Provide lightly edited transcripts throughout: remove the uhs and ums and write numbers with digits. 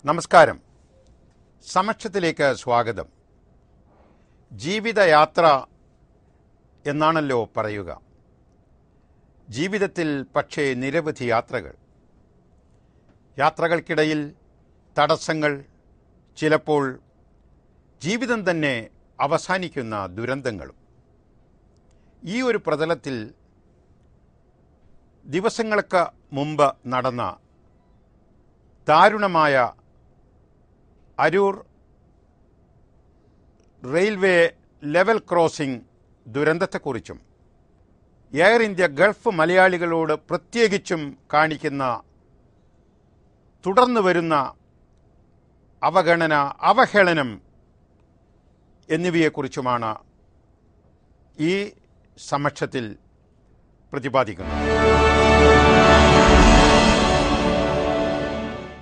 നമസ്കാരം. സമക്ഷത്തിലേക്ക് സ്വാഗതം. ജീവിതയാത്ര എന്നാണല്ലോ പറയുക. ജീവിതത്തിൽ പക്ഷേ നിരവധി യാത്രകൾക്കിടയിൽ തടസ്സങ്ങൾ, ചിലപ്പോൾ ജീവിതം തന്നെ അവസാനിക്കുന്ന ദുരന്തങ്ങളും. ഈ ഒരു പ്രതലത്തിൽ ദിവസങ്ങൾക്ക് മുമ്പ് നടന്ന ദാരുണമായ അരൂർ റെയിൽവേ ലെവൽ ക്രോസിംഗ് ദുരന്തത്തെക്കുറിച്ചും എയർ ഇന്ത്യ ഗൾഫ് മലയാളികളോട് പ്രത്യേകിച്ചും കാണിക്കുന്ന തുടർന്നു വരുന്ന അവഗണന, അവഹേളനം എന്നിവയെക്കുറിച്ചുമാണ് ഈ സമക്ഷത്തിൽ പ്രതിപാദിക്കുന്നത്.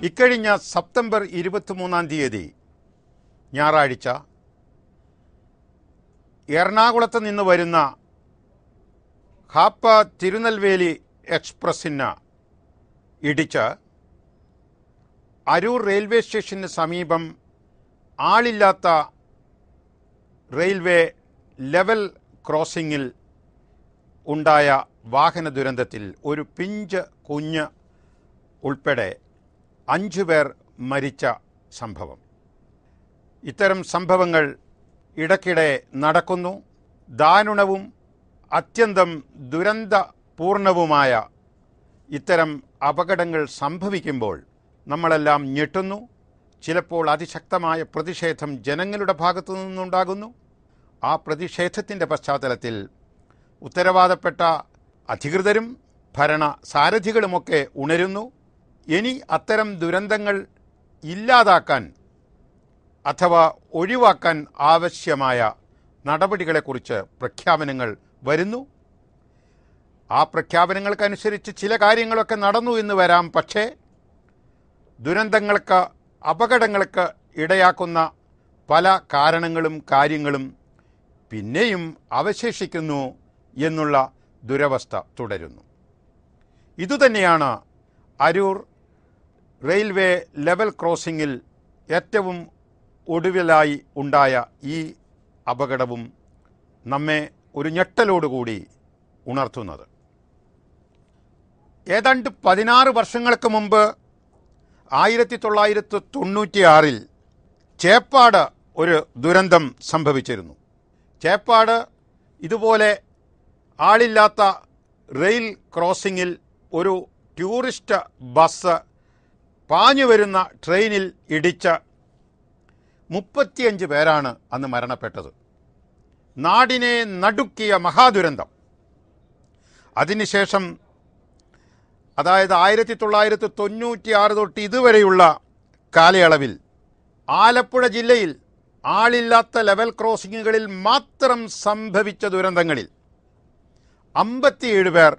ഇക്കഴിഞ്ഞ സെപ്റ്റംബർ 23 ഞായറാഴ്ച എറണാകുളത്ത് നിന്ന് വരുന്ന ഹാപ്പ തിരുനെൽവേലി എക്സ്പ്രസ്സിന് ഇടിച്ച് അരൂർ റെയിൽവേ സ്റ്റേഷന് സമീപം ആളില്ലാത്ത റെയിൽവേ ലെവൽ ക്രോസിംഗിൽ ഉണ്ടായ വാഹന ദുരന്തത്തിൽ ഒരു പിഞ്ച് കുഞ്ഞ് ഉൾപ്പെടെ 5 പേർ മരിച്ച സംഭവം. ഇത്തരം സംഭവങ്ങൾ ഇടയ്ക്കിടെ നടക്കുന്നു. ദാരുണവും അത്യന്തം ദുരന്തപൂർണവുമായ ഇത്തരം അപകടങ്ങൾ സംഭവിക്കുമ്പോൾ നമ്മളെല്ലാം ഞെട്ടുന്നു. ചിലപ്പോൾ അതിശക്തമായ പ്രതിഷേധം ജനങ്ങളുടെ ഭാഗത്തു നിന്നുണ്ടാകുന്നു. ആ പ്രതിഷേധത്തിൻ്റെ പശ്ചാത്തലത്തിൽ ഉത്തരവാദപ്പെട്ട അധികൃതരും ഭരണ സാരഥികളുമൊക്കെ ഉണരുന്നു. ഇനി അത്തരം ദുരന്തങ്ങൾ ഇല്ലാതാക്കാൻ അഥവാ ഒഴിവാക്കാൻ ആവശ്യമായ നടപടികളെക്കുറിച്ച് പ്രഖ്യാപനങ്ങൾ വരുന്നു. ആ പ്രഖ്യാപനങ്ങൾക്കനുസരിച്ച് ചില കാര്യങ്ങളൊക്കെ നടന്നു എന്ന് വരാം. പക്ഷേ ദുരന്തങ്ങൾക്ക്, അപകടങ്ങൾക്ക് ഇടയാക്കുന്ന പല കാരണങ്ങളും കാര്യങ്ങളും പിന്നെയും അവശേഷിക്കുന്നു എന്നുള്ള ദുരവസ്ഥ തുടരുന്നു. ഇതുതന്നെയാണ് അരൂർ റെയിൽവേ ലെവൽ ക്രോസിംഗിൽ ഏറ്റവും ഒടുവിലായി ഉണ്ടായ ഈ അപകടവും നമ്മെ ഒരു ഞെട്ടലോടുകൂടി ഉണർത്തുന്നത്. ഏതാണ്ട് 16 വർഷങ്ങൾക്ക് മുമ്പ് 1996 ചേപ്പാട് ഒരു ദുരന്തം സംഭവിച്ചിരുന്നു. ചേപ്പാട് ഇതുപോലെ ആളില്ലാത്ത റെയിൽ ക്രോസിംഗിൽ ഒരു ടൂറിസ്റ്റ് ബസ് പാഞ്ഞു വരുന്ന ട്രെയിനിൽ ഇടിച്ച് 35 പേരാണ് അന്ന് മരണപ്പെട്ടത്. നാടിനെ നടുക്കിയ മഹാദുരന്തം. അതിനുശേഷം, അതായത് 1996 തൊട്ട് ഇതുവരെയുള്ള കാലയളവിൽ ആലപ്പുഴ ജില്ലയിൽ ആളില്ലാത്ത ലെവൽ ക്രോസിങ്ങുകളിൽ മാത്രം സംഭവിച്ച ദുരന്തങ്ങളിൽ 57 പേർ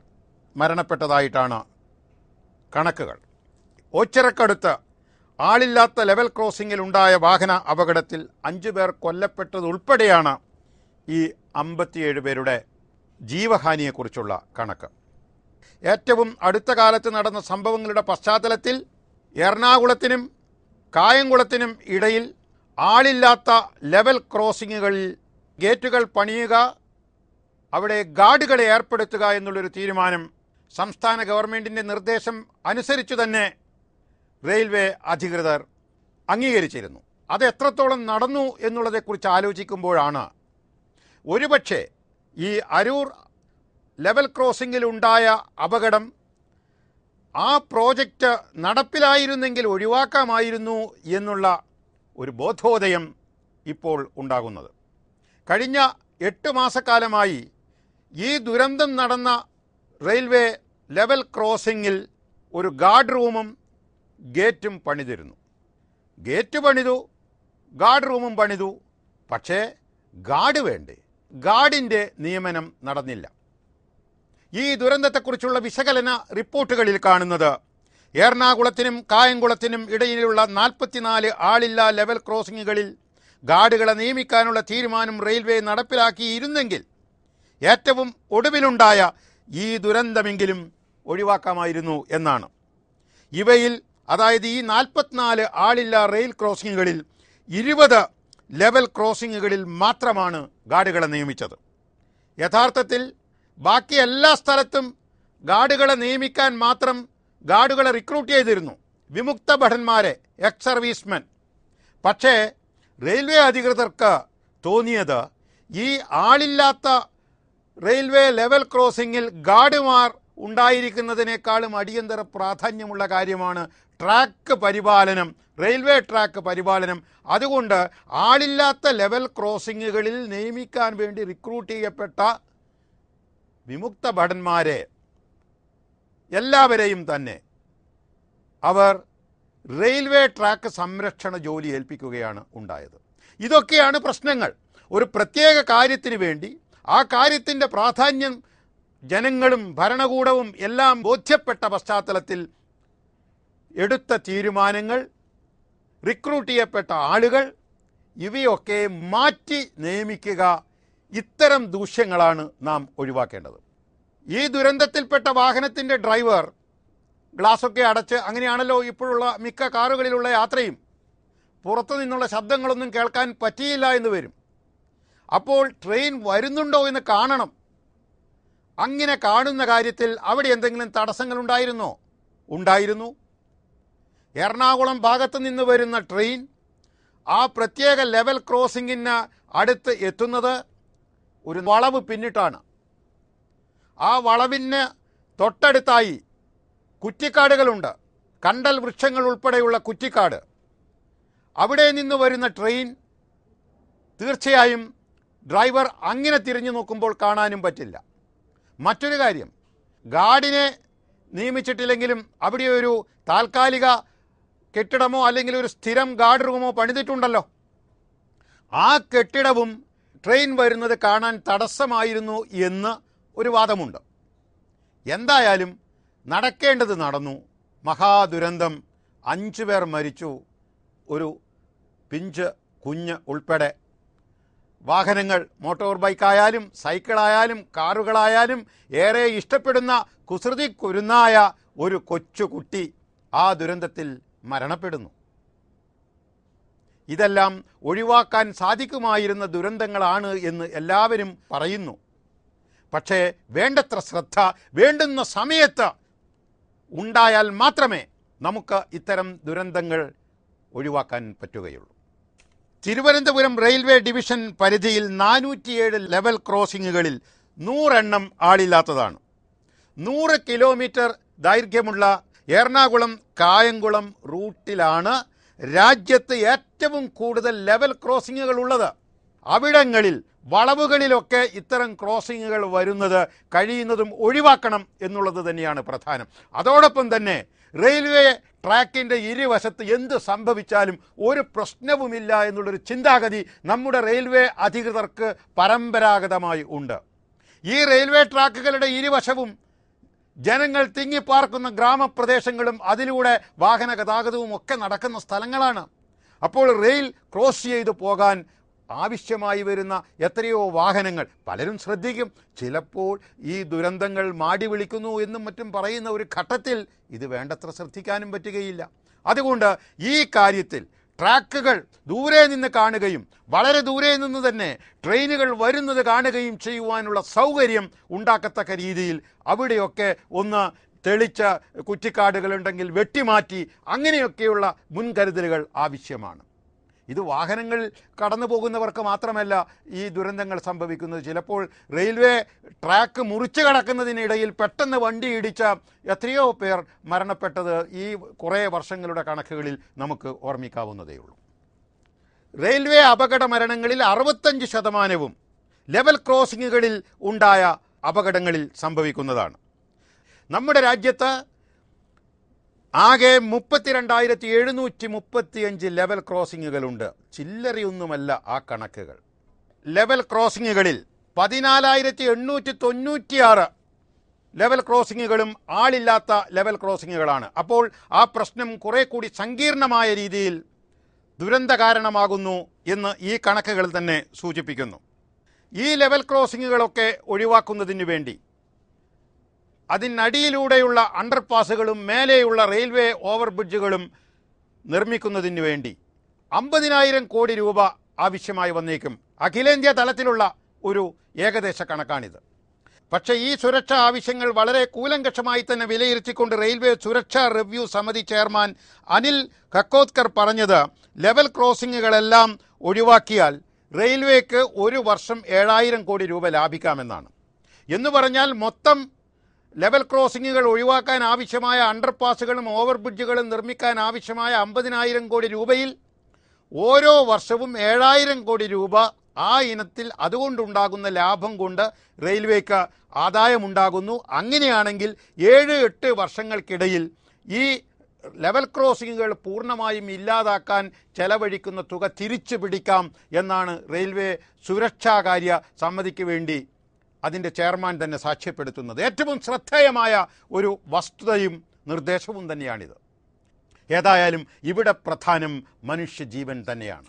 മരണപ്പെട്ടതായിട്ടാണ് കണക്കുകൾ. ഓച്ചിറക്കടുത്ത് ആളില്ലാത്ത ലെവൽ ക്രോസിംഗിൽ ഉണ്ടായ വാഹന അപകടത്തിൽ 5 പേർ കൊല്ലപ്പെട്ടതുൾപ്പെടെയാണ് ഈ 57 പേരുടെ ജീവഹാനിയെക്കുറിച്ചുള്ള കണക്ക്. ഏറ്റവും അടുത്ത കാലത്ത് നടന്ന സംഭവങ്ങളുടെ പശ്ചാത്തലത്തിൽ എറണാകുളത്തിനും കായംകുളത്തിനും ഇടയിൽ ആളില്ലാത്ത ലെവൽ ക്രോസിങ്ങുകളിൽ ഗേറ്റുകൾ പണിയുക, അവിടെ ഗാർഡുകളെ ഏർപ്പെടുത്തുക എന്നുള്ളൊരു തീരുമാനം സംസ്ഥാന ഗവൺമെൻറ്റിൻ്റെ നിർദ്ദേശം അനുസരിച്ചു തന്നെ റെയിൽവേ അധികൃതർ അംഗീകരിച്ചിരുന്നു. അത് എത്രത്തോളം നടന്നു എന്നുള്ളതെക്കുറിച്ച് ആലോചിക്കുമ്പോഴാണ് ഒരുപക്ഷെ ഈ അരൂർ ലെവൽ ക്രോസിംഗിലുണ്ടായ അപകടം ആ പ്രോജക്റ്റ് നടപ്പിലായിരുന്നെങ്കിൽ ഒഴിവാക്കാമായിരുന്നു എന്നുള്ള ഒരു ബോധോദയം ഇപ്പോൾ ഉണ്ടാകുന്നത്. കഴിഞ്ഞ 8 മാസക്കാലമായി ഈ ദുരന്തം നടന്ന റെയിൽവേ ലെവൽ ക്രോസിംഗിൽ ഒരു ഗാർഡ് റൂമും ഗേറ്റും പണിതിരുന്നു. ഗേറ്റ് പണിതു, ഗാർഡ് റൂമും പണിതു. പക്ഷേ ഗാർഡ് വേണ്ടേ? ഗാർഡിൻ്റെ നിയമനം നടന്നില്ല. ഈ ദുരന്തത്തെക്കുറിച്ചുള്ള വിശകലന റിപ്പോർട്ടുകളിൽ കാണുന്നത് എറണാകുളത്തിനും കായംകുളത്തിനും ഇടയിലുള്ള 44 ആളില്ലാ ലെവൽ ക്രോസിങ്ങുകളിൽ ഗാർഡുകളെ നിയമിക്കാനുള്ള തീരുമാനം റെയിൽവേ നടപ്പിലാക്കിയിരുന്നെങ്കിൽ ഏറ്റവും ഒടുവിലുണ്ടായ ഈ ദുരന്തമെങ്കിലും ഒഴിവാക്കാമായിരുന്നു എന്നാണ്. ഇവയിൽ അതായത് ഈ 44 ആളില്ലാ റെയിൽ ക്രോസിങ്ങുകളിൽ 20 ലെവൽ ക്രോസിങ്ങുകളിൽ മാത്രമാണ് ഗാർഡുകളെ നിയമിച്ചത്. യഥാർത്ഥത്തിൽ ബാക്കി എല്ലാ സ്ഥലത്തും ഗാർഡുകളെ നിയമിക്കാൻ മാത്രം ഗാർഡുകളെ റിക്രൂട്ട് ചെയ്തിരുന്നു, വിമുക്ത ഭടന്മാരെ, എക്സ് സർവീസ്മെൻ. പക്ഷേ റെയിൽവേ അധികൃതർക്ക് തോന്നിയത് ഈ ആളില്ലാത്ത റെയിൽവേ ലെവൽ ക്രോസിങ്ങിൽ ഗാർഡുമാർ ഉണ്ടായിരിക്കുന്നതിനേക്കാളും അടിയന്തര പ്രാധാന്യമുള്ള കാര്യമാണ് ട്രാക്ക് പരിപാലനം, റെയിൽവേ ട്രാക്ക് പരിപാലനം. അതുകൊണ്ട് ആളില്ലാത്ത ലെവൽ ക്രോസിങ്ങുകളിൽ നിയമിക്കാൻ വേണ്ടി റിക്രൂട്ട് ചെയ്യപ്പെട്ട വിമുക്ത ഭടന്മാരെ എല്ലാവരെയും തന്നെ അവർ റെയിൽവേ ട്രാക്ക് സംരക്ഷണ ജോലി ഏൽപ്പിക്കുകയാണ് ഉണ്ടായത്. ഇതൊക്കെയാണ് പ്രശ്നങ്ങൾ. ഒരു പ്രത്യേക കാര്യത്തിന് വേണ്ടി ആ കാര്യത്തിൻ്റെ പ്രാധാന്യം ജനങ്ങളും ഭരണകൂടവും എല്ലാം ബോധ്യപ്പെട്ട പശ്ചാത്തലത്തിൽ എടുത്ത തീരുമാനങ്ങൾ, റിക്രൂട്ട് ചെയ്യപ്പെട്ട ആളുകൾ, ഇവയൊക്കെ മാറ്റി നിയമിക്കുക, ഇത്തരം ദൂഷ്യങ്ങളാണ് നാം ഒഴിവാക്കേണ്ടത്. ഈ ദുരന്തത്തിൽപ്പെട്ട വാഹനത്തിൻ്റെ ഡ്രൈവർ ഗ്ലാസൊക്കെ അടച്ച്, അങ്ങനെയാണല്ലോ ഇപ്പോഴുള്ള മിക്ക കാറുകളിലുള്ള യാത്രയും, പുറത്തു നിന്നുള്ള ശബ്ദങ്ങളൊന്നും കേൾക്കാൻ പറ്റിയില്ല എന്ന് വരും. അപ്പോൾ ട്രെയിൻ വരുന്നുണ്ടോ എന്ന് കാണണം. അങ്ങനെ കാണുന്ന കാര്യത്തിൽ അവിടെ എന്തെങ്കിലും തടസ്സങ്ങളുണ്ടായിരുന്നോ? ഉണ്ടായിരുന്നു. എറണാകുളം ഭാഗത്ത് നിന്ന് വരുന്ന ട്രെയിൻ ആ പ്രത്യേക ലെവൽ ക്രോസിങ്ങിന് അടുത്ത് എത്തുന്നത് ഒരു വളവ് പിന്നിട്ടാണ്. ആ വളവിന് തൊട്ടടുത്തായി കുറ്റിക്കാടുകളുണ്ട്, കണ്ടൽ വൃക്ഷങ്ങൾ ഉൾപ്പെടെയുള്ള കുറ്റിക്കാട്. അവിടെ നിന്ന് വരുന്ന ട്രെയിൻ തീർച്ചയായും ഡ്രൈവർ അങ്ങനെ തിരിഞ്ഞു നോക്കുമ്പോൾ കാണാനും പറ്റില്ല. മറ്റൊരു കാര്യം, ഗാർഡിനെ നിയമിച്ചിട്ടില്ലെങ്കിലും അവിടെ ഒരു താൽക്കാലിക കെട്ടിടമോ അല്ലെങ്കിൽ ഒരു സ്ഥിരം ഗാർഡ് റൂമോ പണിതിട്ടുണ്ടല്ലോ. ആ കെട്ടിടവും ട്രെയിൻ വരുന്നത് കാണാൻ തടസ്സമായിരുന്നു എന്ന് ഒരു വാദമുണ്ട്. എന്തായാലും നടക്കേണ്ടത് നടന്നു. മഹാദുരന്തം, 5 പേർ മരിച്ചു, ഒരു പിഞ്ച് കുഞ്ഞ് ഉൾപ്പെടെ. വാഹനങ്ങൾ, മോട്ടോർ ബൈക്കായാലും സൈക്കിളായാലും കാറുകളായാലും ഏറെ ഇഷ്ടപ്പെടുന്ന കുസൃതി കുരുന്നായ ഒരു കൊച്ചുകുട്ടി ആ ദുരന്തത്തിൽ മരണപ്പെടുന്നു. ഇതെല്ലാം ഒഴിവാക്കാൻ സാധിക്കുമായിരുന്ന ദുരന്തങ്ങളാണ് എന്ന് എല്ലാവരും പറയുന്നു. പക്ഷേ വേണ്ടത്ര ശ്രദ്ധ വേണ്ടുന്ന സമയത്ത് ഉണ്ടായാൽ മാത്രമേ നമുക്ക് ഇത്തരം ദുരന്തങ്ങൾ ഒഴിവാക്കാൻ പറ്റുകയുള്ളൂ. തിരുവനന്തപുരം റെയിൽവേ ഡിവിഷൻ പരിധിയിൽ 407 ലെവൽ ക്രോസിങ്ങുകളിൽ 100 എണ്ണം ആളില്ലാത്തതാണ്. 100 കിലോമീറ്റർ ദൈർഘ്യമുള്ള എറണാകുളം കായംകുളം റൂട്ടിലാണ് രാജ്യത്ത് ഏറ്റവും കൂടുതൽ ലെവൽ ക്രോസിങ്ങുകൾ ഉള്ളത്. അവിടങ്ങളിൽ വളവുകളിലൊക്കെ ഇത്തരം ക്രോസിങ്ങുകൾ വരുന്നത് കഴിയുന്നതും ഒഴിവാക്കണം എന്നുള്ളത് തന്നെയാണ് പ്രധാനം. അതോടൊപ്പം തന്നെ റെയിൽവേ ട്രാക്കിൻ്റെ ഇരുവശത്ത് എന്ത് സംഭവിച്ചാലും ഒരു പ്രശ്നവുമില്ല എന്നുള്ളൊരു ചിന്താഗതി നമ്മുടെ റെയിൽവേ അധികൃതർക്ക് പരമ്പരാഗതമായി ഉണ്ട്. ഈ റെയിൽവേ ട്രാക്കുകളുടെ ഇരുവശവും ജനങ്ങൾ തിങ്ങിപ്പാർക്കുന്ന ഗ്രാമപ്രദേശങ്ങളും അതിലൂടെ വാഹന ഗതാഗതവും ഒക്കെ നടക്കുന്ന സ്ഥലങ്ങളാണ്. അപ്പോൾ റെയിൽ ക്രോസ് ചെയ്തു പോകാൻ ആവശ്യമായി വരുന്ന എത്രയോ വാഹനങ്ങൾ പലരും ശ്രദ്ധിക്കും. ചിലപ്പോൾ ഈ ദുരന്തങ്ങൾ മാടി വിളിക്കുന്നു എന്നും മറ്റും പറയുന്ന ഒരു ഘട്ടത്തിൽ ഇത് വേണ്ടത്ര ശ്രദ്ധിക്കാനും പറ്റുകയില്ല. അതുകൊണ്ട് ഈ കാര്യത്തിൽ ട്രാക്കുകൾ ദൂരെ നിന്ന് കാണുകയും വളരെ ദൂരെ നിന്ന് തന്നെ ട്രെയിനുകൾ വരുന്നത് കാണുകയും ചെയ്യുവാനുള്ള സൗകര്യം ഉണ്ടാക്കത്തക്ക രീതിയിൽ അവിടെയൊക്കെ ഒന്ന് തെളിച്ച കുറ്റിക്കാടുകളുണ്ടെങ്കിൽ വെട്ടിമാറ്റി അങ്ങനെയൊക്കെയുള്ള മുൻകരുതലുകൾ ആവശ്യമാണ്. ഇത് വാഹനങ്ങൾ കടന്നു പോകുന്നവർക്ക് മാത്രമല്ല ഈ ദുരന്തങ്ങൾ സംഭവിക്കുന്നത്. ചിലപ്പോൾ റെയിൽവേ ട്രാക്ക് മുറിച്ചു കടക്കുന്നതിനിടയിൽ പെട്ടെന്ന് വണ്ടി ഇടിച്ച എത്രയോ പേർ മരണപ്പെട്ടത് ഈ കുറേ വർഷങ്ങളുടെ കണക്കുകളിൽ നമുക്ക് ഓർമ്മിക്കാവുന്നതേയുള്ളൂ. റെയിൽവേ അപകട മരണങ്ങളിൽ 65% ലെവൽ ക്രോസിങ്ങുകളിൽ ഉണ്ടായ അപകടങ്ങളിൽ സംഭവിക്കുന്നതാണ്. നമ്മുടെ രാജ്യത്ത് ആകെ 32,735 ലെവൽ ക്രോസിങ്ങുകളുണ്ട്. ചില്ലറയൊന്നുമല്ല ആ കണക്കുകൾ. ലെവൽ ക്രോസിങ്ങുകളിൽ 14,896 ലെവൽ ക്രോസിങ്ങുകളും ആളില്ലാത്ത ലെവൽ ക്രോസിങ്ങുകളാണ്. അപ്പോൾ ആ പ്രശ്നം കുറെ കൂടി സങ്കീർണമായ രീതിയിൽ ദുരന്ത കാരണമാകുന്നു എന്ന് ഈ കണക്കുകൾ തന്നെ സൂചിപ്പിക്കുന്നു. ഈ ലെവൽ ക്രോസിങ്ങുകളൊക്കെ ഒഴിവാക്കുന്നതിന് വേണ്ടി അതിനടിയിലൂടെയുള്ള അണ്ടർപാസുകളും മേലെയുള്ള റെയിൽവേ ഓവർബ്രിഡ്ജുകളും നിർമ്മിക്കുന്നതിന് വേണ്ടി 50,000 കോടി രൂപ ആവശ്യമായി വന്നേക്കും. അഖിലേന്ത്യാ തലത്തിലുള്ള ഒരു ഏകദേശ കണക്കാണിത്. പക്ഷേ ഈ സുരക്ഷാ ആവശ്യങ്ങൾ വളരെ കൂലങ്കഷമായി തന്നെ വിലയിരുത്തിക്കൊണ്ട് റെയിൽവേ സുരക്ഷാ റിവ്യൂ സമിതി ചെയർമാൻ അനിൽ ഖക്കോത്കർ പറഞ്ഞത് ലെവൽ ക്രോസിങ്ങുകളെല്ലാം ഒഴിവാക്കിയാൽ റെയിൽവേക്ക് ഒരു വർഷം 7,000 കോടി രൂപ ലാഭിക്കാമെന്നാണ്. എന്ന് പറഞ്ഞാൽ മൊത്തം ലെവൽ ക്രോസിങ്ങുകൾ ഒഴിവാക്കാൻ ആവശ്യമായ അണ്ടർപാസുകളും ഓവർബ്രിഡ്ജുകളും നിർമ്മിക്കാൻ ആവശ്യമായ 50,000 കോടി രൂപയിൽ ഓരോ വർഷവും 7,000 കോടി രൂപ ആ ഇനത്തിൽ അതുകൊണ്ടുണ്ടാകുന്ന ലാഭം കൊണ്ട് റെയിൽവേക്ക് ആദായമുണ്ടാകുന്നു. അങ്ങനെയാണെങ്കിൽ 7-8 വർഷങ്ങൾക്കിടയിൽ ഈ ലെവൽ ക്രോസിങ്ങുകൾ പൂർണ്ണമായും ഇല്ലാതാക്കാൻ ചെലവഴിക്കുന്ന തുക തിരിച്ചു പിടിക്കാം എന്നാണ് റെയിൽവേ സുരക്ഷാകാര്യ സമിതിക്ക് വേണ്ടി അതിൻ്റെ ചെയർമാൻ തന്നെ സാക്ഷ്യപ്പെടുത്തുന്നത്. ഏറ്റവും ശ്രദ്ധേയമായ ഒരു വസ്തുതയും നിർദ്ദേശവും തന്നെയാണിത്. ഏതായാലും ഇവിടെ പ്രധാനം മനുഷ്യജീവൻ തന്നെയാണ്.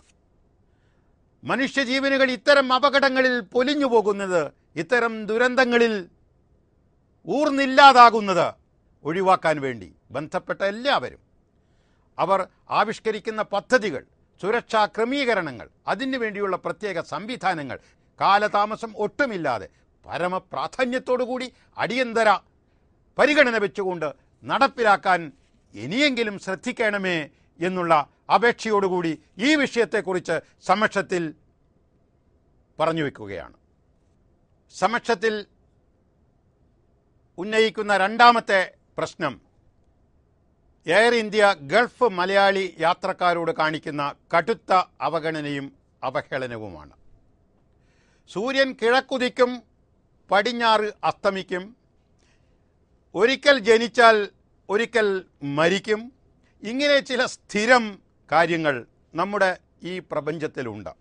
മനുഷ്യജീവനുകൾ ഇത്തരം അപകടങ്ങളിൽ പൊലിഞ്ഞു പോകുന്നത്, ഇത്തരം ദുരന്തങ്ങളിൽ ഊർന്നില്ലാതാകുന്നത് ഒഴിവാക്കാൻ വേണ്ടി ബന്ധപ്പെട്ട എല്ലാവരും അവർ ആവിഷ്കരിക്കുന്ന പദ്ധതികൾ, സുരക്ഷാ ക്രമീകരണങ്ങൾ, അതിനു വേണ്ടിയുള്ള പ്രത്യേക സംവിധാനങ്ങൾ കാലതാമസം ഒട്ടുമില്ലാതെ പരമപ്രാധാന്യത്തോടുകൂടി അടിയന്തര പരിഗണന വെച്ചുകൊണ്ട് നടപ്പിലാക്കാൻ ഇനിയെങ്കിലും ശ്രദ്ധിക്കണമേ എന്നുള്ള അപേക്ഷയോടുകൂടി ഈ വിഷയത്തെക്കുറിച്ച് സമക്ഷത്തിൽ പറഞ്ഞു വയ്ക്കുകയാണ്. സമക്ഷത്തിൽ ഉന്നയിക്കുന്ന രണ്ടാമത്തെ പ്രശ്നം എയർ ഇന്ത്യ ഗൾഫ് മലയാളി യാത്രക്കാരോട് കാണിക്കുന്ന കടുത്ത അവഗണനയും അവഹേളനവുമാണ്. സൂര്യൻ കിഴക്കുദിക്കും, പടിഞ്ഞാറ് അസ്തമിക്കും, ഒരിക്കൽ ജനിച്ചാൽ ഒരിക്കൽ മരിക്കും. ഇങ്ങനെ ചില സ്ഥിരം കാര്യങ്ങൾ നമ്മുടെ ഈ പ്രപഞ്ചത്തിലുണ്ട്.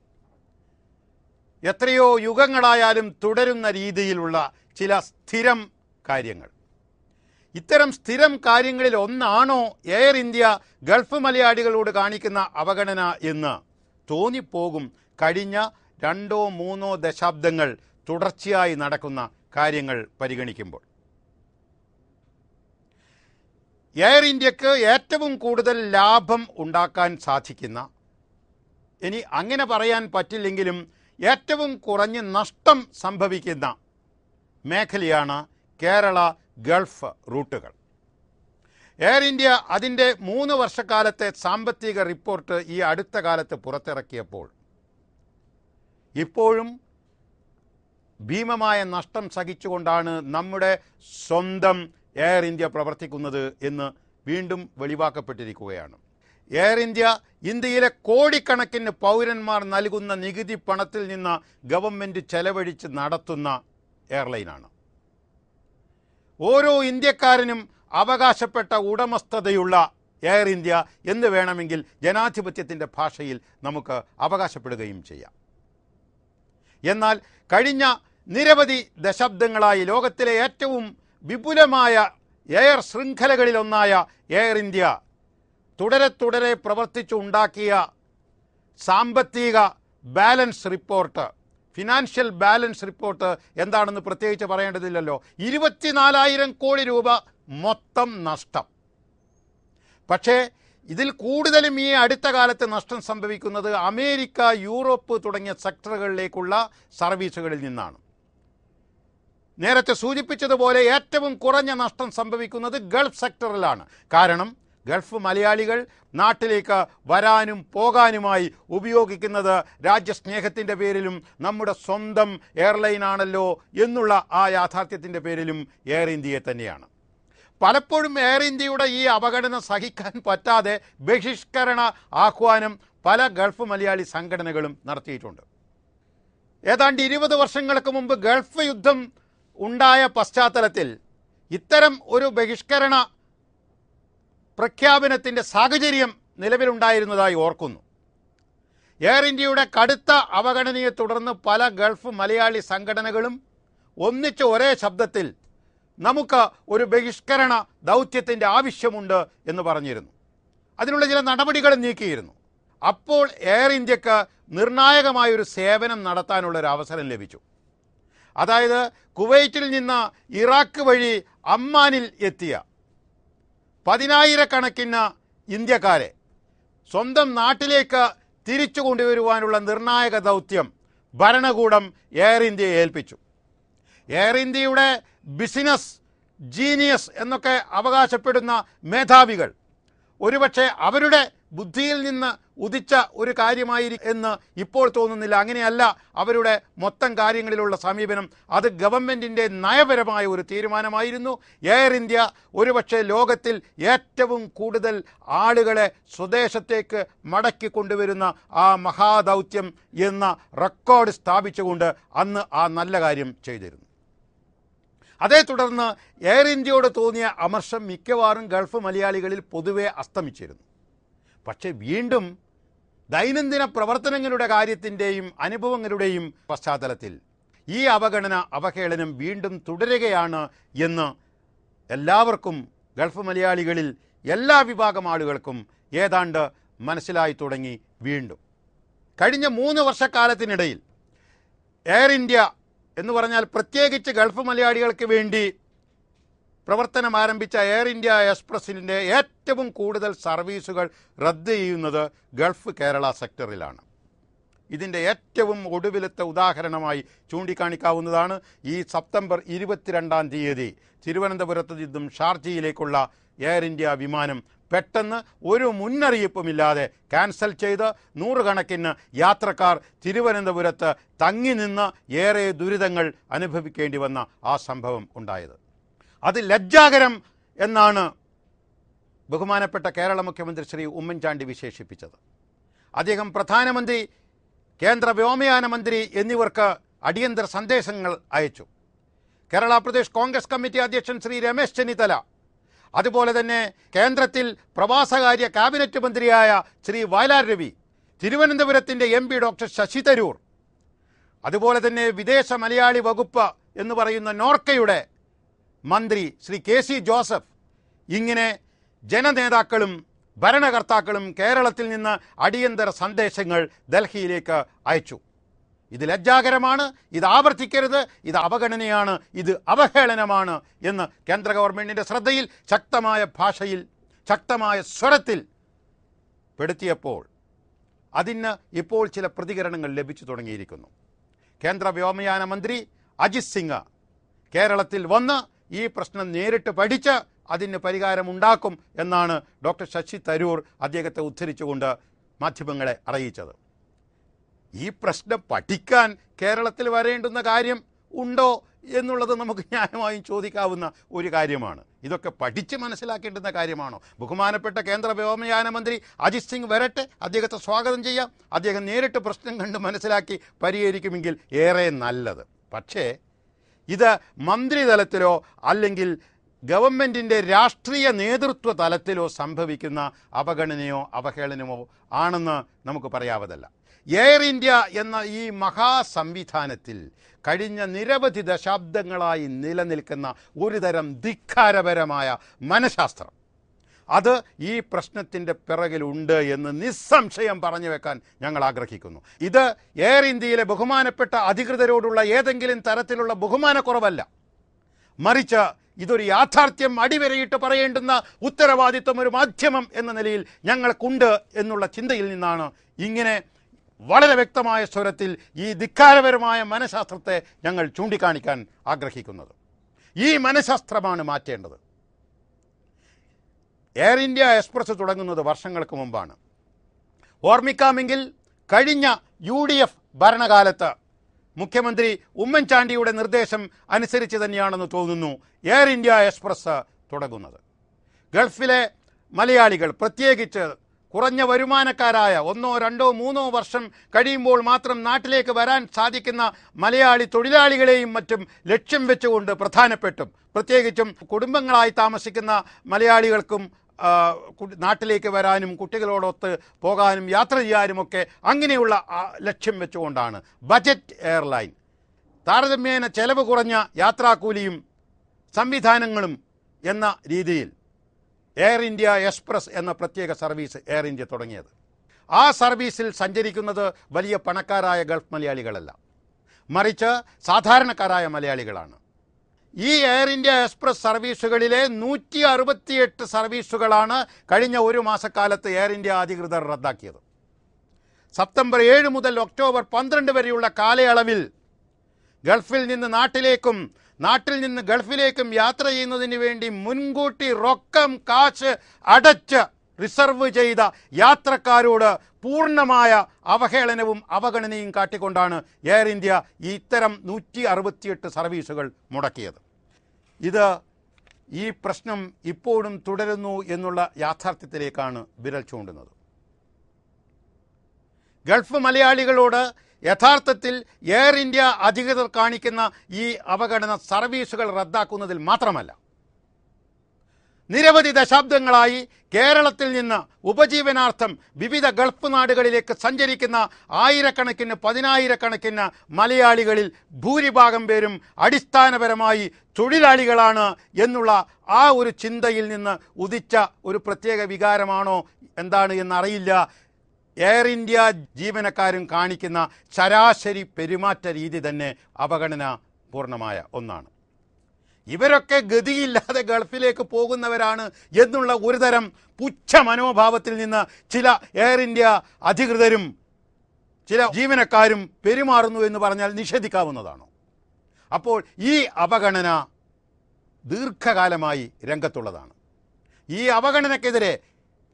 എത്രയോ യുഗങ്ങളായാലും തുടരുന്ന രീതിയിലുള്ള ചില സ്ഥിരം കാര്യങ്ങൾ. ഇത്തരം സ്ഥിരം കാര്യങ്ങളിൽ ഒന്നാണോ എയർ ഇന്ത്യ ഗൾഫ് മലയാളികളോട് കാണിക്കുന്ന അവഗണന എന്ന് തോന്നിപ്പോകും കഴിഞ്ഞ 2-3 ദശാബ്ദങ്ങൾ തുടർച്ചയായി നടക്കുന്ന കാര്യങ്ങൾ പരിഗണിക്കുമ്പോൾ. എയർ ഇന്ത്യക്ക് ഏറ്റവും കൂടുതൽ ലാഭം ഉണ്ടാക്കാൻ സാധിക്കുന്ന, ഇനി അങ്ങനെ പറയാൻ പറ്റില്ലെങ്കിലും ഏറ്റവും കുറഞ്ഞ് നഷ്ടം സംഭവിക്കുന്ന മേഖലയാണ് കേരള ഗൾഫ് റൂട്ടുകൾ. എയർ ഇന്ത്യ അതിൻ്റെ 3 വർഷക്കാലത്തെ സാമ്പത്തിക റിപ്പോർട്ട് ഈ അടുത്ത കാലത്ത് പുറത്തിറക്കിയപ്പോൾ ഇപ്പോഴും ഭീമമായ നഷ്ടം സഹിച്ചുകൊണ്ടാണ് നമ്മുടെ സ്വന്തം എയർ ഇന്ത്യ പ്രവർത്തിക്കുന്നത് എന്ന് വീണ്ടും വെളിവാക്കപ്പെട്ടിരിക്കുകയാണ്. എയർ ഇന്ത്യ ഇന്ത്യയിലെ കോടിക്കണക്കിന് പൗരന്മാർ നൽകുന്ന നികുതി പണത്തിൽ നിന്ന് ഗവൺമെൻറ് ചെലവഴിച്ച് നടത്തുന്ന എയർലൈനാണ്. ഓരോ ഇന്ത്യക്കാരനും അവകാശപ്പെട്ട ഉടമസ്ഥതയുള്ള എയർ ഇന്ത്യ എന്ന് വേണമെങ്കിൽ ജനാധിപത്യത്തിൻ്റെ ഭാഷയിൽ നമുക്ക് അവകാശപ്പെടുകയും ചെയ്യാം. എന്നാൽ കഴിഞ്ഞ നിരവധി ദശാബ്ദങ്ങളായി ലോകത്തിലെ ഏറ്റവും വിപുലമായ എയർ ശൃംഖലകളിലൊന്നായ എയർ ഇന്ത്യ തുടരെ പ്രവർത്തിച്ചുണ്ടാക്കിയ സാമ്പത്തിക balance report, financial balance report എന്താണെന്ന് പ്രത്യേകിച്ച് പറയേണ്ടതില്ലല്ലോ. 24,000 കോടി രൂപ മൊത്തം നഷ്ടം. പക്ഷേ ഇതിൽ കൂടുതലും ഈ അടുത്ത കാലത്ത് നഷ്ടം സംഭവിക്കുന്നത് അമേരിക്ക, യൂറോപ്പ് തുടങ്ങിയ സെക്ടറുകളിലേക്കുള്ള സർവീസുകളിൽ നിന്നാണ്. നേരത്തെ സൂചിപ്പിച്ചതുപോലെ ഏറ്റവും കുറഞ്ഞ നഷ്ടം സംഭവിക്കുന്നത് ഗൾഫ് സെക്ടറിലാണ്. കാരണം ഗൾഫ് മലയാളികൾ നാട്ടിലേക്ക് വരാനും പോകാനുമായി ഉപയോഗിക്കുന്നത് രാജ്യസ്നേഹത്തിൻ്റെ പേരിലും നമ്മുടെ സ്വന്തം എയർലൈനാണല്ലോ എന്നുള്ള ആ യാഥാർത്ഥ്യത്തിൻ്റെ പേരിലും എയർ ഇന്ത്യയെ തന്നെയാണ്. പലപ്പോഴും എയർ ഇന്ത്യയുടെ ഈ അവഗണന സഹിക്കാൻ പറ്റാതെ ബഹിഷ്കരണ ആഹ്വാനം പല ഗൾഫ് മലയാളി സംഘടനകളും നടത്തിയിട്ടുണ്ട്. ഏതാണ്ട് 20 വർഷങ്ങൾക്ക് മുമ്പ് ഗൾഫ് യുദ്ധം ഉണ്ടായ പശ്ചാത്തലത്തിൽ ഇത്തരം ഒരു ബഹിഷ്കരണ പ്രഖ്യാപനത്തിൻ്റെ സാഹചര്യം നിലവിലുണ്ടായിരുന്നതായി ഓർക്കുന്നു. എയർ ഇന്ത്യയുടെ കടുത്ത അവഗണനയെ തുടർന്ന് പല ഗൾഫ് മലയാളി സംഘടനകളും ഒന്നിച്ച് ഒരേ ശബ്ദത്തിൽ നമുക്ക് ഒരു ബഹിഷ്കരണ ദൗത്യത്തിൻ്റെ ആവശ്യമുണ്ട് എന്ന് പറഞ്ഞിരുന്നു. അതിനുള്ള ചില നടപടികളും നീക്കിയിരുന്നു. അപ്പോൾ എയർ ഇന്ത്യക്ക് നിർണായകമായൊരു സേവനം നടത്താനുള്ളൊരു അവസരം ലഭിച്ചു. അതായത് കുവൈറ്റിൽ നിന്ന് ഇറാഖ് വഴി അമ്മാനിൽ എത്തിയ 10,000-കണക്കിന് ഇന്ത്യക്കാരെ സ്വന്തം നാട്ടിലേക്ക് തിരിച്ചു കൊണ്ടുവരുവാനുള്ള നിർണായക ദൗത്യം ഭരണകൂടം എയർ ഇന്ത്യയെ ഏൽപ്പിച്ചു. എയർ ഇന്ത്യയുടെ ബിസിനസ് ജീനിയസ് എന്നൊക്കെ അവകാശപ്പെടുന്ന മേധാവികൾ ഒരുപക്ഷെ അവരുടെ ബുദ്ധിയിൽ നിന്ന് ഉദിച്ച ഒരു കാര്യമായിരിക്കും എന്ന് ഇപ്പോൾ തോന്നുന്നില്ല. അങ്ങനെയല്ല അവരുടെ മൊത്തം കാര്യങ്ങളിലുള്ള സമീപനം. അത് ഗവൺമെൻറ്റിൻ്റെ നയപരമായ ഒരു തീരുമാനമായിരുന്നു. എയർ ഇന്ത്യ ഒരുപക്ഷെ ലോകത്തിൽ ഏറ്റവും കൂടുതൽ ആളുകളെ സ്വദേശത്തേക്ക് മടക്കി കൊണ്ടുവരുന്ന ആ മഹാദൗത്യം എന്ന റെക്കോർഡ് സ്ഥാപിച്ചുകൊണ്ട് അന്ന് ആ നല്ല കാര്യം ചെയ്തിരുന്നു. അതേ തുടർന്ന് എയർ ഇന്ത്യയോട് തോന്നിയ അമർഷം മിക്കവാറും ഗൾഫ് മലയാളികളിൽ പൊതുവെ അസ്തമിച്ചിരുന്നു. പക്ഷേ വീണ്ടും ദൈനംദിന പ്രവർത്തനങ്ങളുടെ കാര്യത്തിൻ്റെയും അനുഭവങ്ങളുടെയും പശ്ചാത്തലത്തിൽ ഈ അവഹേളനം വീണ്ടും തുടരുകയാണ് എന്ന് എല്ലാവർക്കും, ഗൾഫ് മലയാളികളിൽ എല്ലാ വിഭാഗം ആളുകൾക്കും ഏതാണ്ട് മനസ്സിലായി തുടങ്ങി. വീണ്ടും കഴിഞ്ഞ 3 വർഷക്കാലത്തിനിടയിൽ എയർ ഇന്ത്യ എന്ന് പറഞ്ഞാൽ പ്രത്യേകിച്ച് ഗൾഫ് മലയാളികൾക്ക് വേണ്ടി പ്രവർത്തനം ആരംഭിച്ച എയർ ഇന്ത്യ എക്സ്പ്രസിൻ്റെ ഏറ്റവും കൂടുതൽ സർവീസുകൾ റദ്ദ് ചെയ്യുന്നത് ഗൾഫ് കേരള സെക്ടറിലാണ്. ഇതിൻ്റെ ഏറ്റവും ഒടുവിലത്തെ ഉദാഹരണമായി ചൂണ്ടിക്കാണിക്കാവുന്നതാണ് ഈ സെപ്റ്റംബർ 22-ാം തീയതി തിരുവനന്തപുരത്ത് നിന്നും ഷാർജയിലേക്കുള്ള എയർ ഇന്ത്യ വിമാനം പെട്ടെന്ന് ഒരു മുന്നറിയിപ്പുമില്ലാതെ ക്യാൻസൽ ചെയ്ത് 100 കണക്കിന് യാത്രക്കാർ തിരുവനന്തപുരത്ത് തങ്ങി നിന്ന് ഏറെ ദുരിതങ്ങൾ അനുഭവിക്കേണ്ടി വന്ന ആ സംഭവം ഉണ്ടായത്. അത് ലജ്ജാകരം എന്നാണ് ബഹുമാനപ്പെട്ട കേരള മുഖ്യമന്ത്രി ശ്രീ ഉമ്മൻചാണ്ടി വിശേഷിപ്പിച്ചത്. അദ്ദേഹം പ്രധാനമന്ത്രി, കേന്ദ്ര വ്യോമയാന മന്ത്രി എന്നിവർക്ക് അടിയന്തര സന്ദേശങ്ങൾ അയച്ചു. കേരള പ്രദേശ് കോൺഗ്രസ് കമ്മിറ്റി അധ്യക്ഷൻ ശ്രീ രമേശ് ചെന്നിത്തല, അതുപോലെ തന്നെ കേന്ദ്രത്തിൽ പ്രവാസകാര്യ ക്യാബിനറ്റ് മന്ത്രിയായ ശ്രീ വയലാർ രവി, തിരുവനന്തപുരത്തിൻ്റെ MP ഡോക്ടർ ശശി തരൂർ, അതുപോലെ തന്നെ വിദേശ മലയാളി വകുപ്പ് എന്ന് പറയുന്ന നോർക്കയുടെ മന്ത്രി ശ്രീ KC ജോസഫ്, ഇങ്ങനെ ജനനേതാക്കളും ഭരണകർത്താക്കളും കേരളത്തിൽ നിന്ന് അടിയന്തര സന്ദേശങ്ങൾ ഡൽഹിയിലേക്ക് അയച്ചു. ഇത് ലജ്ജാകരമാണ്, ഇത് ആവർത്തിക്കരുത്, ഇത് അവഗണനയാണ്, ഇത് അവഹേളനമാണ് എന്ന് കേന്ദ്ര ഗവൺമെൻറ്റിൻ്റെ ശ്രദ്ധയിൽ ശക്തമായ ഭാഷയിൽ ശക്തമായ സ്വരത്തിൽ പെടുത്തിയപ്പോൾ അതിന് ഇപ്പോൾ ചില പ്രതികരണങ്ങൾ ലഭിച്ചു തുടങ്ങിയിരിക്കുന്നു. കേന്ദ്ര വ്യോമയാന മന്ത്രി അജിത് സിംഗ് കേരളത്തിൽ വന്ന് ഈ പ്രശ്നം നേരിട്ട് പഠിച്ച് അതിന് പരിഹാരമുണ്ടാക്കും എന്നാണ് ഡോക്ടർ ശശി തരൂർ അദ്ദേഹത്തെ ഉദ്ധരിച്ചുകൊണ്ട് മാധ്യമങ്ങളെ അറിയിച്ചത്. ഈ പ്രശ്നം പഠിക്കാൻ കേരളത്തിൽ വരേണ്ടുന്ന കാര്യം ഉണ്ടോ എന്നുള്ളത് നമുക്ക് ന്യായമായും ചോദിക്കാവുന്ന ഒരു കാര്യമാണ്. ഇതൊക്കെ പഠിച്ച് മനസ്സിലാക്കേണ്ടുന്ന കാര്യമാണോ? ബഹുമാനപ്പെട്ട കേന്ദ്ര വ്യോമയാന മന്ത്രി അജിത് സിംഗ് വരട്ടെ, അദ്ദേഹത്തെ സ്വാഗതം ചെയ്യാം. അദ്ദേഹം നേരിട്ട് പ്രശ്നം കണ്ട് മനസ്സിലാക്കി പരിഹരിക്കുമെങ്കിൽ ഏറെ നല്ലത്. പക്ഷേ ഇത് മന്ത്രിതലത്തിലോ അല്ലെങ്കിൽ ഗവൺമെൻറ്റിൻ്റെ രാഷ്ട്രീയ നേതൃത്വ തലത്തിലോ സംഭവിക്കുന്ന അവഗണനയോ അവഹേളനമോ ആണെന്ന് നമുക്ക് പറയാവതല്ല. എയർ ഇന്ത്യ എന്ന ഈ മഹാസംവിധാനത്തിൽ കഴിഞ്ഞ നിരവധി ദശാബ്ദങ്ങളായി നിലനിൽക്കുന്ന ഒരുതരം ധിക്കാരപരമായ മനഃശാസ്ത്രം, അത് ഈ പ്രശ്നത്തിൻ്റെ പിറകിലുണ്ട് എന്ന് നിസ്സംശയം പറഞ്ഞു വെക്കാൻ ഞങ്ങൾ ആഗ്രഹിക്കുന്നു. ഇത് എയർ ഇന്ത്യയിലെ ബഹുമാനപ്പെട്ട അധികൃതരോടുള്ള ഏതെങ്കിലും തരത്തിലുള്ള ബഹുമാനക്കുറവല്ല, മറിച്ച് ഇതൊരു യാഥാർത്ഥ്യം അടിവരയിട്ട് പറയേണ്ടുന്ന ഉത്തരവാദിത്വം ഒരു മാധ്യമം എന്ന നിലയിൽ ഞങ്ങൾക്കുണ്ട് എന്നുള്ള ചിന്തയിൽ നിന്നാണ് ഇങ്ങനെ വളരെ വ്യക്തമായ സ്വരത്തിൽ ഈ ധിക്കാരപരമായ മനഃശാസ്ത്രത്തെ ഞങ്ങൾ ചൂണ്ടിക്കാണിക്കാൻ ആഗ്രഹിക്കുന്നത്. ഈ മനഃശാസ്ത്രമാണ് മാറ്റേണ്ടത്. എയർ ഇന്ത്യ എക്സ്പ്രസ് തുടങ്ങുന്നത് വർഷങ്ങൾക്ക് മുമ്പാണ്. ഓർമ്മിക്കാമെങ്കിൽ കഴിഞ്ഞ UDF ഭരണകാലത്ത് മുഖ്യമന്ത്രി ഉമ്മൻചാണ്ടിയുടെ നിർദ്ദേശം അനുസരിച്ച് തന്നെയാണെന്ന് തോന്നുന്നു എയർ ഇന്ത്യ എക്സ്പ്രസ് തുടങ്ങുന്നത്. ഗൾഫിലെ മലയാളികൾ, പ്രത്യേകിച്ച് കുറഞ്ഞ വരുമാനക്കാരായ 1, 2, 3 വർഷം കഴിയുമ്പോൾ മാത്രം നാട്ടിലേക്ക് വരാൻ സാധിക്കുന്ന മലയാളി തൊഴിലാളികളെയും മറ്റും ലക്ഷ്യം വെച്ചുകൊണ്ട് പ്രത്യേകിച്ചും കുടുംബങ്ങളായി താമസിക്കുന്ന മലയാളികൾക്കും നാട്ടിലേക്ക് വരാനും കുട്ടികളോടൊത്ത് പോകാനും യാത്ര ചെയ്യാനുമൊക്കെ അങ്ങനെയുള്ള ലക്ഷ്യം വെച്ചുകൊണ്ടാണ് ബജറ്റ് എയർലൈൻ, താരതമ്യേന ചെലവ് കുറഞ്ഞ യാത്രാക്കൂലിയും സംവിധാനങ്ങളും എന്ന രീതിയിൽ എയർ ഇന്ത്യ എക്സ്പ്രസ് എന്ന പ്രത്യേക സർവീസ് എയർ ഇന്ത്യ തുടങ്ങിയത്. ആ സർവീസിൽ സഞ്ചരിക്കുന്നത് വലിയ പണക്കാരായ ഗൾഫ് മലയാളികളല്ല, മറിച്ച് സാധാരണക്കാരായ മലയാളികളാണ്. ഈ എയർ ഇന്ത്യ എക്സ്പ്രസ് സർവീസുകളിലെ 168 സർവീസുകളാണ് കഴിഞ്ഞ ഒരു മാസക്കാലത്ത് എയർ ഇന്ത്യ അധികൃതർ റദ്ദാക്കിയത്. സെപ്റ്റംബർ 7 മുതൽ ഒക്ടോബർ 12 വരെയുള്ള കാലയളവിൽ ഗൾഫിൽ നിന്ന് നാട്ടിലേക്കും നാട്ടിൽ നിന്ന് ഗൾഫിലേക്കും യാത്ര ചെയ്യുന്നതിന് വേണ്ടി മുൻകൂട്ടി റൊക്കം കാശ് അടച്ച് റിസർവ് ചെയ്ത യാത്രക്കാരോട് പൂർണ്ണമായ അവഹേളനവും അവഗണനയും കാട്ടിക്കൊണ്ടാണ് എയർ ഇന്ത്യ ഇത്തരം 168 സർവീസുകൾ മുടക്കിയത്. ഈ പ്രശ്നം ഇപ്പോഴും തുടരുന്നു എന്നുള്ള യാഥാർത്ഥ്യത്തിലേക്കാണ് വിരൽ ചൂണ്ടുന്നത്. ഗൾഫ് മലയാളികളോട് യഥാർത്ഥത്തിൽ എയർ ഇന്ത്യ അധികൃതർ കാണിക്കുന്ന ഈ അവഗണന സർവീസുകൾ റദ്ദാക്കുന്നതിൽ മാത്രമല്ല, നിരവധി ദശാബ്ദങ്ങളായി കേരളത്തിൽ നിന്ന് ഉപജീവനാർത്ഥം വിവിധ ഗൾഫ് നാടുകളിലേക്ക് സഞ്ചരിക്കുന്ന ആയിരക്കണക്കിന് പതിനായിരക്കണക്കിന് മലയാളികളിൽ ഭൂരിഭാഗം പേരും അടിസ്ഥാനപരമായി തൊഴിലാളികളാണ് എന്നുള്ള ആ ഒരു ചിന്തയിൽ നിന്ന് ഉദിച്ച ഒരു പ്രത്യേക വികാരമാണോ എന്താണ് എന്നറിയില്ല. എയർ ഇന്ത്യ ജീവനക്കാരും കാണിക്കുന്ന ശരാശരി പെരുമാറ്റ രീതി തന്നെ അവഗണന പൂർണ്ണമായ ഒന്നാണ്. ഇവരൊക്കെ ഗതിയില്ലാതെ ഗൾഫിലേക്ക് പോകുന്നവരാണ് എന്നുള്ള ഒരുതരം പുച്ഛ മനോഭാവത്തിൽ നിന്ന് ചില എയർ ഇന്ത്യ അധികൃതരും ചില ജീവനക്കാരും പെരുമാറുന്നു എന്ന് പറഞ്ഞാൽ നിഷേധിക്കാവുന്നതാണോ? അപ്പോൾ ഈ അവഗണന ദീർഘകാലമായി രംഗത്തുള്ളതാണ്. ഈ അവഗണനയ്ക്കെതിരെ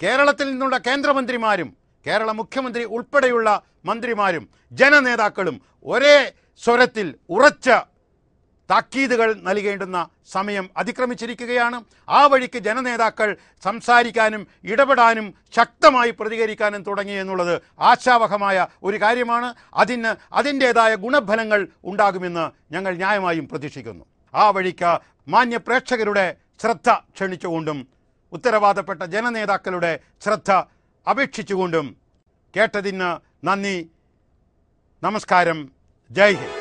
കേരളത്തിൽ നിന്നുള്ള കേന്ദ്രമന്ത്രിമാരും കേരള മുഖ്യമന്ത്രി ഉൾപ്പെടെയുള്ള മന്ത്രിമാരും ജനനേതാക്കളും ഒരേ സ്വരത്തിൽ ഉറച്ച താക്കീതുകൾ നൽകേണ്ടുന്ന സമയം അതിക്രമിച്ചിരിക്കുകയാണ്. ആ വഴിക്ക് ജനനേതാക്കൾ സംസാരിക്കാനും ഇടപെടാനും ശക്തമായി പ്രതികരിക്കാനും തുടങ്ങി എന്നുള്ളത് ആശാവഹമായ ഒരു കാര്യമാണ്. അതിൻ്റേതായ ഗുണഫലങ്ങൾ ഉണ്ടാകുമെന്ന് ഞങ്ങൾ ന്യായമായും പ്രതീക്ഷിക്കുന്നു. ആ വഴിക്ക് മാന്യ പ്രേക്ഷകരുടെ ശ്രദ്ധ ക്ഷണിച്ചുകൊണ്ടും ഉത്തരവാദപ്പെട്ട ജനനേതാക്കളുടെ ശ്രദ്ധ അപേക്ഷിച്ചുകൊണ്ടും കേട്ടതിന് നന്ദി, നമസ്കാരം, ജയ് ഹിന്ദ്.